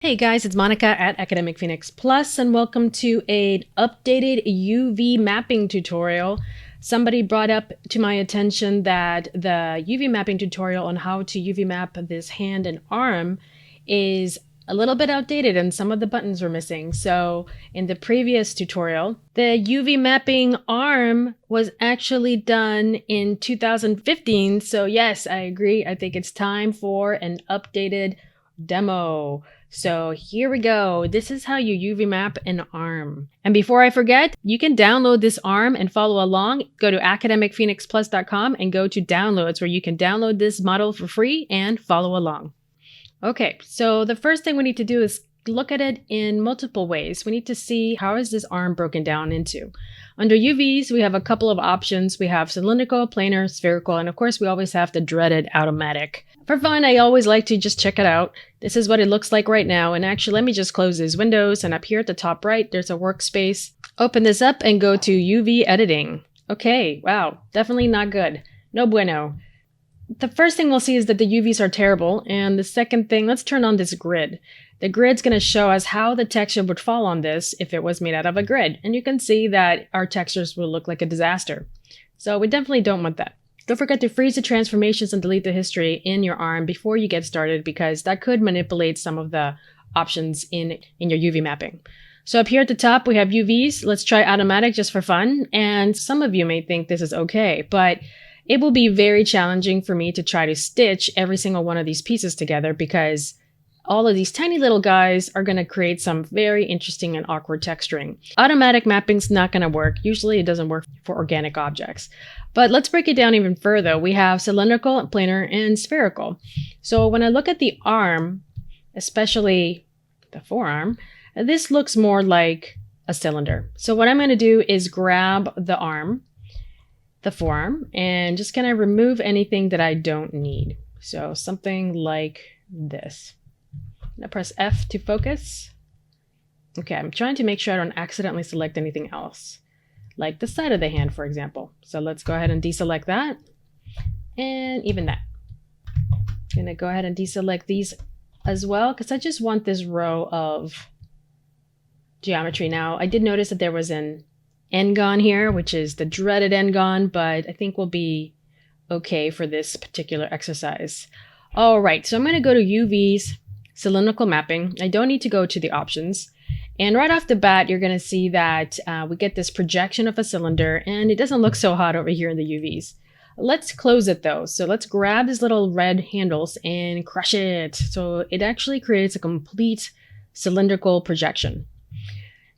Hey guys, it's Monica at Academic Phoenix Plus, and welcome to an updated UV mapping tutorial. Somebody brought up to my attention that the UV mapping tutorial on how to UV map this hand and arm is a little bit outdated and some of the buttons were missing. So in the previous tutorial, the UV mapping arm was actually done in 2015. So yes, I agree. I think it's time for an updated demo. So here we go. This is how you UV map an arm. And before I forget, you can download this arm and follow along. Go to academicphoenixplus.com and go to downloads where you can download this model for free and follow along. Okay, so the first thing we need to do is look at it in multiple ways. We need to see how is this arm broken down into. Under UVs, we have a couple of options. We have cylindrical, planar, spherical, and of course we always have the dreaded automatic. For fun, I always like to just check it out. This is what it looks like right now. And actually, let me just close these windows. And up here at the top right, there's a workspace. Open this up and go to UV editing. Okay, wow, definitely not good. No bueno. The first thing we'll see is that the UVs are terrible. And the second thing, let's turn on this grid. The grid's going to show us how the texture would fall on this if it was made out of a grid. And you can see that our textures will look like a disaster. So we definitely don't want that. Don't forget to freeze the transformations and delete the history in your arm before you get started, because that could manipulate some of the options in your UV mapping. So up here at the top, we have UVs. Let's try automatic just for fun. And some of you may think this is okay, but it will be very challenging for me to try to stitch every single one of these pieces together, because all of these tiny little guys are going to create some very interesting and awkward texturing. Automatic mapping's not going to work. Usually it doesn't work for organic objects. But let's break it down even further. We have cylindrical, planar, and spherical. So when I look at the arm, especially the forearm, this looks more like a cylinder. So what I'm going to do is grab the arm, the forearm, and just kind of remove anything that I don't need. So something like this. I'm going to press F to focus. Okay, I'm trying to make sure I don't accidentally select anything else, like the side of the hand, for example. So let's go ahead and deselect that, and even that. I'm going to go ahead and deselect these as well, because I just want this row of geometry. Now, I did notice that there was an N-gon here, which is the dreaded N-gon, but I think will be okay for this particular exercise. All right, so I'm going to go to UVs, Cylindrical Mapping. I don't need to go to the options. And right off the bat, you're going to see that we get this projection of a cylinder, and it doesn't look so hot over here in the UVs. Let's close it though. So let's grab these little red handles and crush it. So it actually creates a complete cylindrical projection.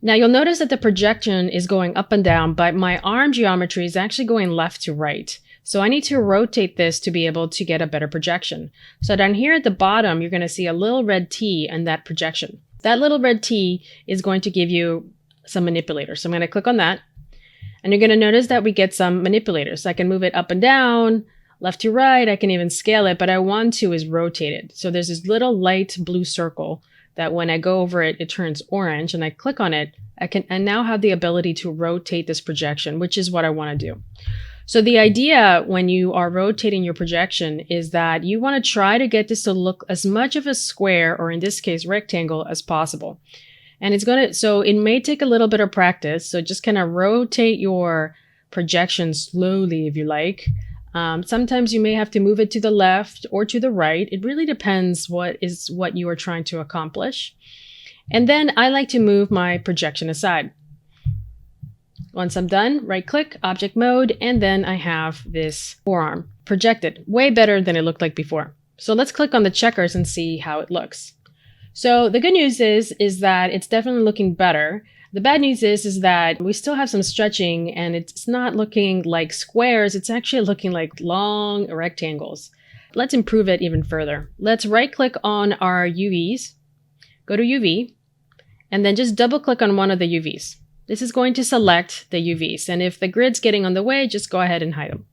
Now you'll notice that the projection is going up and down, but my arm geometry is actually going left to right. So I need to rotate this to be able to get a better projection. So down here at the bottom, you're going to see a little red T in that projection. That little red T is going to give you some manipulators. So I'm going to click on that. And you're going to notice that we get some manipulators. So I can move it up and down, left to right. I can even scale it, but I want to is rotate it. So there's this little light blue circle that when I go over it, it turns orange, and I click on it. I now have the ability to rotate this projection, which is what I want to do. So the idea when you are rotating your projection is that you want to try to get this to look as much of a square, or in this case, rectangle, as possible. And so it may take a little bit of practice. So just kind of rotate your projection slowly if you like. Sometimes you may have to move it to the left or to the right. It really depends what you are trying to accomplish. And then I like to move my projection aside. Once I'm done, right click, object mode, and then I have this forearm projected. Way better than it looked like before. So let's click on the checkers and see how it looks. So the good news is that it's definitely looking better. The bad news is that we still have some stretching, and it's not looking like squares. It's actually looking like long rectangles. Let's improve it even further. Let's right click on our UVs, go to UV, and then just double click on one of the UVs. This is going to select the UVs, and if the grid's getting on the way, just go ahead and hide them.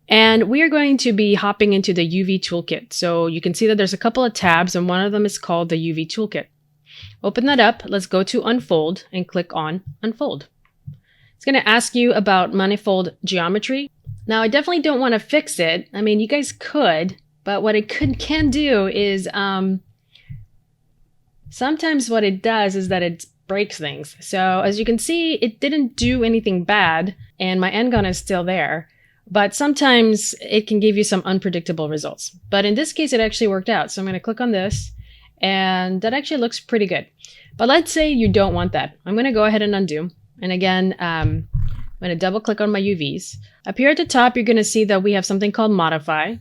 And we are going to be hopping into the UV toolkit. So you can see that there's a couple of tabs, and one of them is called the UV toolkit. Open that up. Let's go to Unfold and click on Unfold. It's going to ask you about manifold geometry. Now, I definitely don't want to fix it. I mean, you guys could, but what it can do is Sometimes what it does is that it breaks things. So as you can see, it didn't do anything bad and my end gun is still there. But sometimes it can give you some unpredictable results. But in this case, it actually worked out. So I'm going to click on this and that actually looks pretty good. But let's say you don't want that. I'm going to go ahead and undo. And again, I'm going to double click on my UVs. Up here at the top, you're going to see that we have something called modify.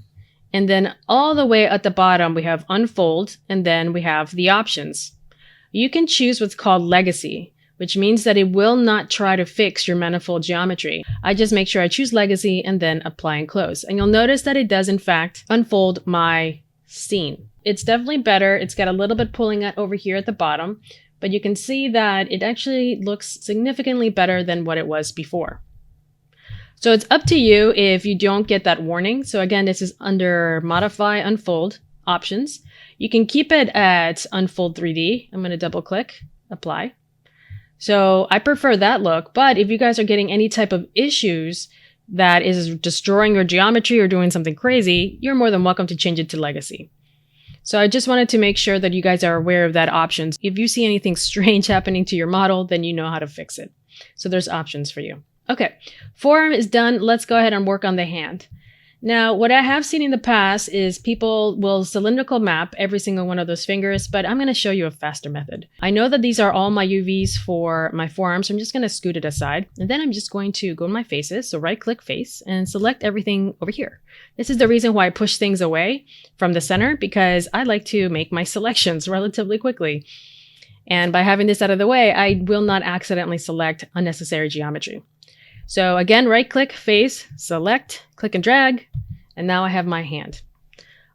And then all the way at the bottom, we have unfold, and then we have the options. You can choose what's called legacy, which means that it will not try to fix your manifold geometry. I just make sure I choose legacy and then apply and close. And you'll notice that it does in fact unfold my scene. It's definitely better. It's got a little bit pulling out over here at the bottom, but you can see that it actually looks significantly better than what it was before. So it's up to you if you don't get that warning. So again, this is under modify, unfold, options. You can keep it at unfold 3D. I'm going to double click, apply. So I prefer that look, but if you guys are getting any type of issues that is destroying your geometry or doing something crazy, you're more than welcome to change it to legacy. So I just wanted to make sure that you guys are aware of that options. If you see anything strange happening to your model, then you know how to fix it. So there's options for you. Okay, forearm is done. Let's go ahead and work on the hand. Now, what I have seen in the past is people will cylindrical map every single one of those fingers, but I'm going to show you a faster method. I know that these are all my UVs for my forearm, so I'm just going to scoot it aside. And then I'm just going to go to my faces, so right-click face, and select everything over here. This is the reason why I push things away from the center, because I like to make my selections relatively quickly. And by having this out of the way, I will not accidentally select unnecessary geometry. So again, right click, face, select, click and drag, and now I have my hand.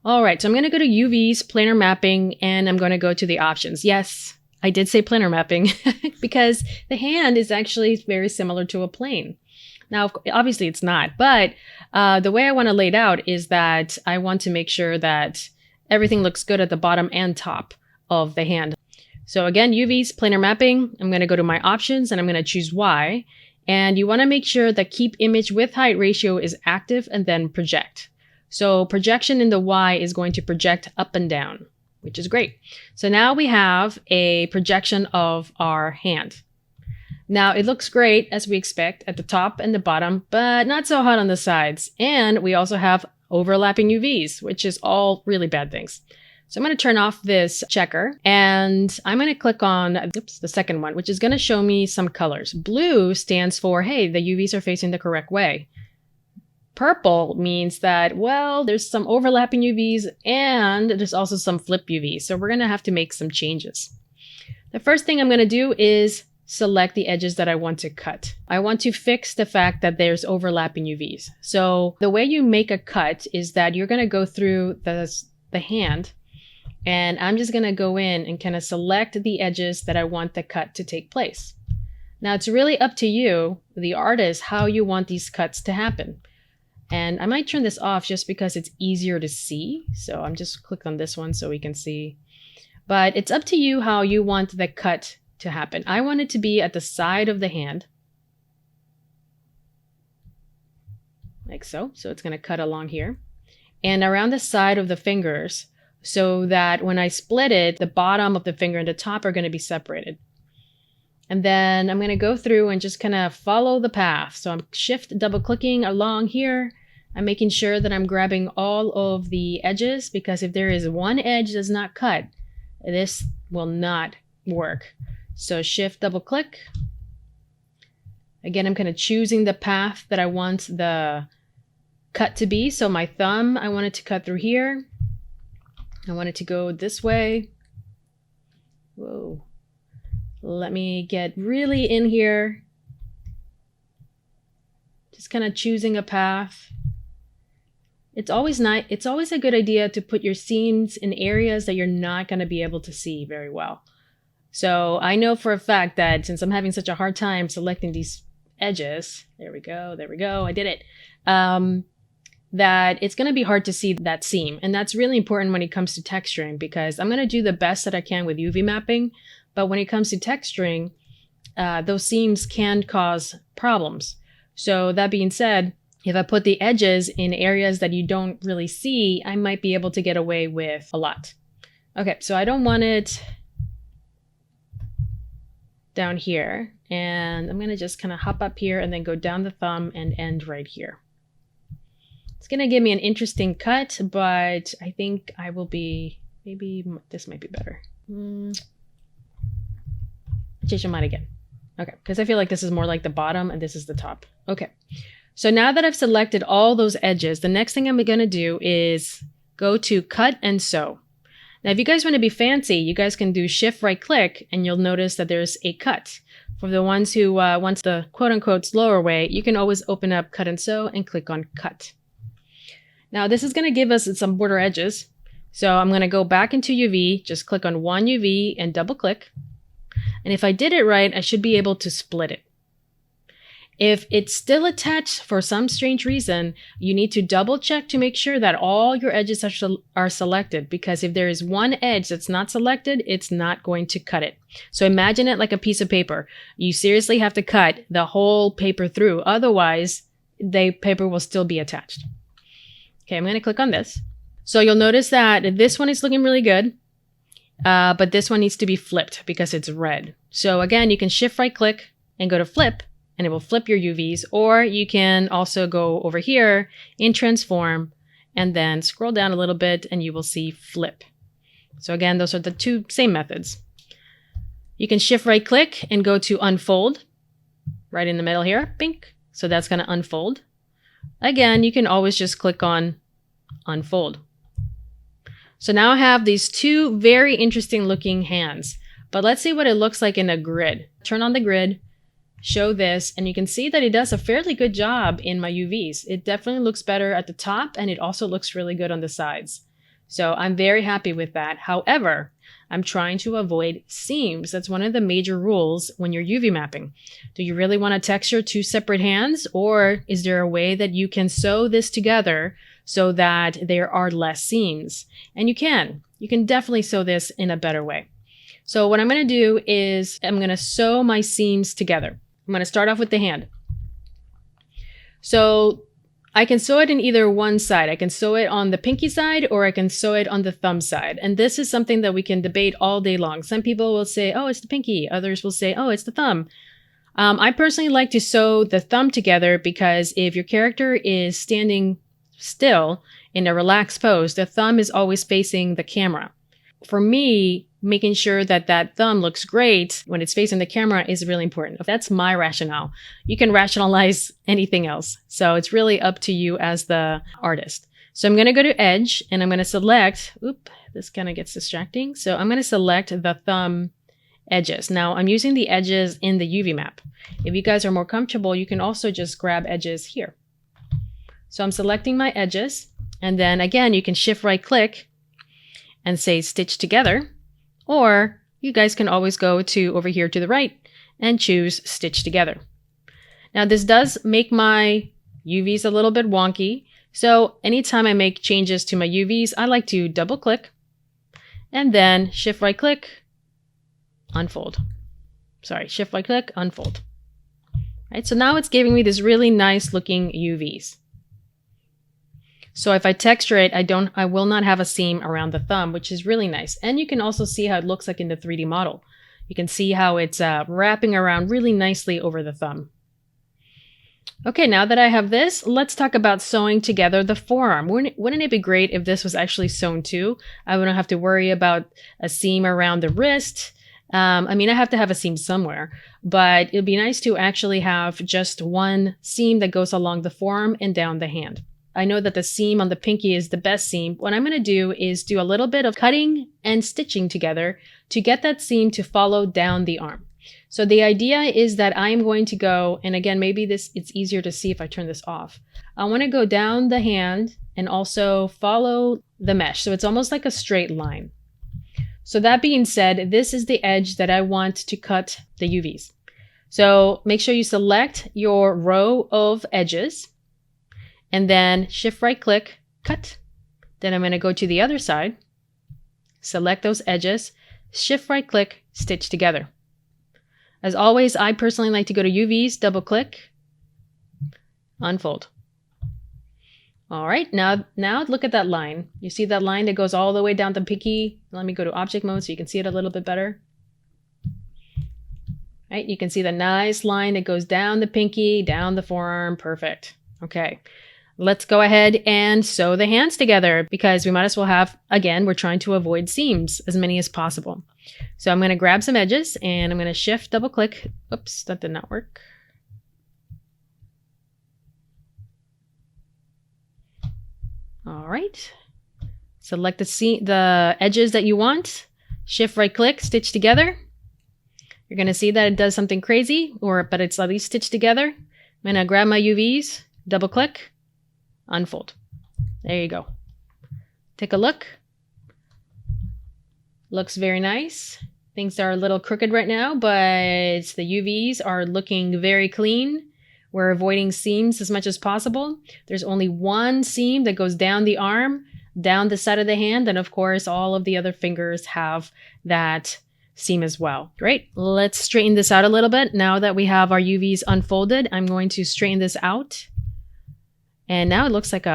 All right, so I'm going to go to UVs, planar mapping, and I'm going to go to the options. Yes, I did say planar mapping because the hand is actually very similar to a plane. Now, obviously it's not, but the way I want to lay it out is that I want to make sure that everything looks good at the bottom and top of the hand. So again, UVs, planar mapping, I'm going to go to my options and I'm going to choose Y. And you want to make sure that keep image width height ratio is active and then project. So projection in the Y is going to project up and down, which is great. So now we have a projection of our hand. Now it looks great as we expect at the top and the bottom, but not so hot on the sides. And we also have overlapping UVs, which is all really bad things. So I'm going to turn off this checker and I'm going to click on the second one, which is going to show me some colors. Blue stands for, hey, the UVs are facing the correct way. Purple means that, well, there's some overlapping UVs and there's also some flip UVs. So we're going to have to make some changes. The first thing I'm going to do is select the edges that I want to cut. I want to fix the fact that there's overlapping UVs. So the way you make a cut is that you're going to go through the hand. And I'm just going to go in and kind of select the edges that I want the cut to take place. Now it's really up to you, the artist, how you want these cuts to happen. And I might turn this off just because it's easier to see. So I'm just click on this one so we can see. But it's up to you how you want the cut to happen. I want it to be at the side of the hand. Like so. So it's going to cut along here. And around the side of the fingers, so that when I split it, the bottom of the finger and the top are going to be separated. And then I'm going to go through and just kind of follow the path. So I'm shift double clicking along here. I'm making sure that I'm grabbing all of the edges, because if there is one edge that's not cut, this will not work. So shift double click. Again, I'm kind of choosing the path that I want the cut to be. So my thumb, I want it to cut through here. I want it to go this way. Whoa. Let me get really in here. Just kind of choosing a path. It's always nice. It's always a good idea to put your seams in areas that you're not going to be able to see very well. So I know for a fact that since I'm having such a hard time selecting these edges, there we go, I did it. That it's going to be hard to see that seam. And that's really important when it comes to texturing, because I'm going to do the best that I can with UV mapping. But when it comes to texturing, those seams can cause problems. So that being said, if I put the edges in areas that you don't really see, I might be able to get away with a lot. Okay, so I don't want it down here. And I'm going to just kind of hop up here and then go down the thumb and end right here. It's going to give me an interesting cut, but I think I will be, maybe this might be better. Change my mind again. Okay, because I feel like this is more like the bottom and this is the top. Okay, so now that I've selected all those edges, the next thing I'm going to do is go to Cut and Sew. Now, if you guys want to be fancy, you guys can do Shift right click and you'll notice that there's a cut. For the ones who want the quote-unquote slower way, you can always open up Cut and Sew and click on Cut. Now, this is going to give us some border edges. So I'm going to go back into UV, just click on one UV and double click. And if I did it right, I should be able to split it. If it's still attached for some strange reason, you need to double check to make sure that all your edges are selected, because if there is one edge that's not selected, it's not going to cut it. So imagine it like a piece of paper. You seriously have to cut the whole paper through. Otherwise, the paper will still be attached. Okay, I'm going to click on this. So you'll notice that this one is looking really good, but this one needs to be flipped because it's red. So again, you can Shift right click and go to Flip, and it will flip your UVs, or you can also go over here in Transform and then scroll down a little bit and you will see Flip. So again, those are the two same methods. You can Shift right click and go to Unfold right in the middle here, pink. So that's going to unfold. Again, you can always just click on Unfold. So now I have these two very interesting looking hands, but let's see what it looks like in a grid. Turn on the grid. Show this, and you can see that it does a fairly good job in my UVs. It definitely looks better at the top, and it also looks really good on the sides. So I'm very happy with that. However, I'm trying to avoid seams. That's one of the major rules when you're UV mapping. Do you really want to texture two separate hands, or is there a way that you can sew this together so that there are less seams? And you can definitely sew this in a better way. So what I'm going to do is I'm going to sew my seams together. I'm going to start off with the hand. So I can sew it in either one side. I can sew it on the pinky side, or I can sew it on the thumb side. And this is something that we can debate all day long. Some people will say, oh, it's the pinky. Others will say, oh, it's the thumb. I personally like to sew the thumb together because if your character is standing still in a relaxed pose, the thumb is always facing the camera. For me, making sure that that thumb looks great when it's facing the camera is really important. That's my rationale. You can rationalize anything else. So it's really up to you as the artist. So I'm going to go to Edge and I'm going to select, this kind of gets distracting. So I'm going to select the thumb edges. Now I'm using the edges in the UV map. If you guys are more comfortable, you can also just grab edges here. So I'm selecting my edges, and then again, you can Shift right click and say Stitch Together. Or you guys can always go to over here to the right and choose Stitch Together. Now this does make my UVs a little bit wonky. So anytime I make changes to my UVs, I like to double click and then Shift right click, unfold. Sorry, Shift right click, unfold. Right, so now it's giving me this really nice looking UVs. So if I texture it, I will not have a seam around the thumb, which is really nice. And you can also see how it looks like in the 3D model. You can see how it's wrapping around really nicely over the thumb. Okay, now that I have this, let's talk about sewing together the forearm. Wouldn't it be great if this was actually sewn too? I wouldn't have to worry about a seam around the wrist. I mean, I have to have a seam somewhere, but it'd be nice to actually have just one seam that goes along the forearm and down the hand. I know that the seam on the pinky is the best seam. What I'm going to do is do a little bit of cutting and stitching together to get that seam to follow down the arm. So the idea is that I'm going to go, and again, maybe it's easier to see if I turn this off. I want to go down the hand and also follow the mesh. So it's almost like a straight line. So that being said, this is the edge that I want to cut the UVs. So make sure you select your row of edges and then Shift right click, cut. Then I'm going to go to the other side, select those edges, Shift right click, stitch together. As always, I personally like to go to UVs, double click, unfold. All right, now look at that line. You see that line that goes all the way down the pinky? Let me go to object mode so you can see it a little bit better. Right? You can see the nice line that goes down the pinky, down the forearm. Perfect. Okay. Let's go ahead and sew the hands together because we might as well have, again, we're trying to avoid seams, as many as possible. So I'm going to grab some edges and I'm going to shift, double click. Oops, that did not work. All right. Select the edges that you want. Shift right click, stitch together. You're going to see that it does something crazy, but it's at least stitched together. I'm going to grab my UVs, double click, unfold. There you go. Take a look. Looks very nice. Things are a little crooked right now, but the UVs are looking very clean. We're avoiding seams as much as possible. There's only one seam that goes down the arm, down the side of the hand, and of course all of the other fingers have that seam as well. Great. Let's straighten this out a little bit. Now that we have our UVs unfolded, I'm going to straighten this out. And now it looks like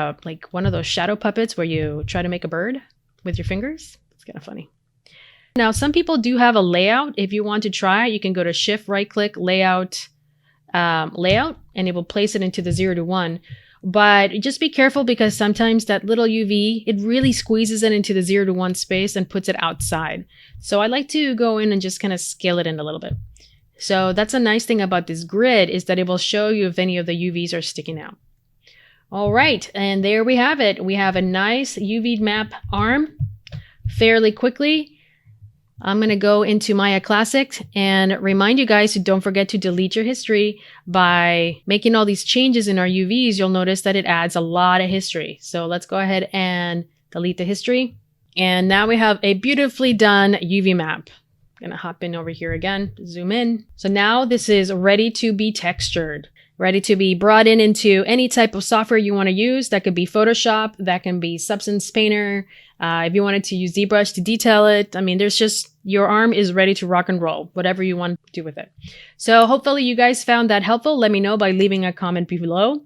one of those shadow puppets where you try to make a bird with your fingers. It's kind of funny. Now, some people do have a layout. If you want to try it, you can go to Shift, right click, layout, and it will place it into the 0 to 1. But just be careful because sometimes that little UV, it really squeezes it into the 0 to 1 space and puts it outside. So I like to go in and just kind of scale it in a little bit. So that's a nice thing about this grid is that it will show you if any of the UVs are sticking out. All right, and there we have it. We have a nice UV map arm fairly quickly. I'm going to go into Maya Classic and remind you guys to don't forget to delete your history. By making all these changes in our UVs, you'll notice that it adds a lot of history. So let's go ahead and delete the history. And now we have a beautifully done UV map. I'm going to hop in over here again, zoom in. So now this is ready to be textured, ready to be brought into any type of software you want to use. That could be Photoshop, that can be Substance Painter. If you wanted to use ZBrush to detail it, I mean, your arm is ready to rock and roll, whatever you want to do with it. So hopefully you guys found that helpful. Let me know by leaving a comment below.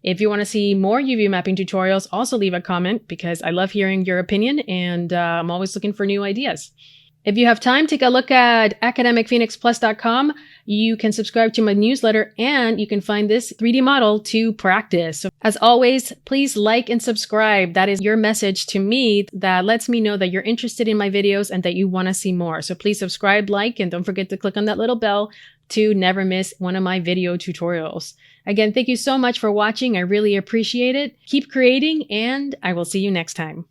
If you want to see more UV mapping tutorials, also leave a comment because I love hearing your opinion and I'm always looking for new ideas. If you have time, take a look at academicphoenixplus.com. You can subscribe to my newsletter and you can find this 3D model to practice. So as always, please like and subscribe. That is your message to me that lets me know that you're interested in my videos and that you want to see more. So please subscribe, like, and don't forget to click on that little bell to never miss one of my video tutorials. Again, thank you so much for watching. I really appreciate it. Keep creating and I will see you next time.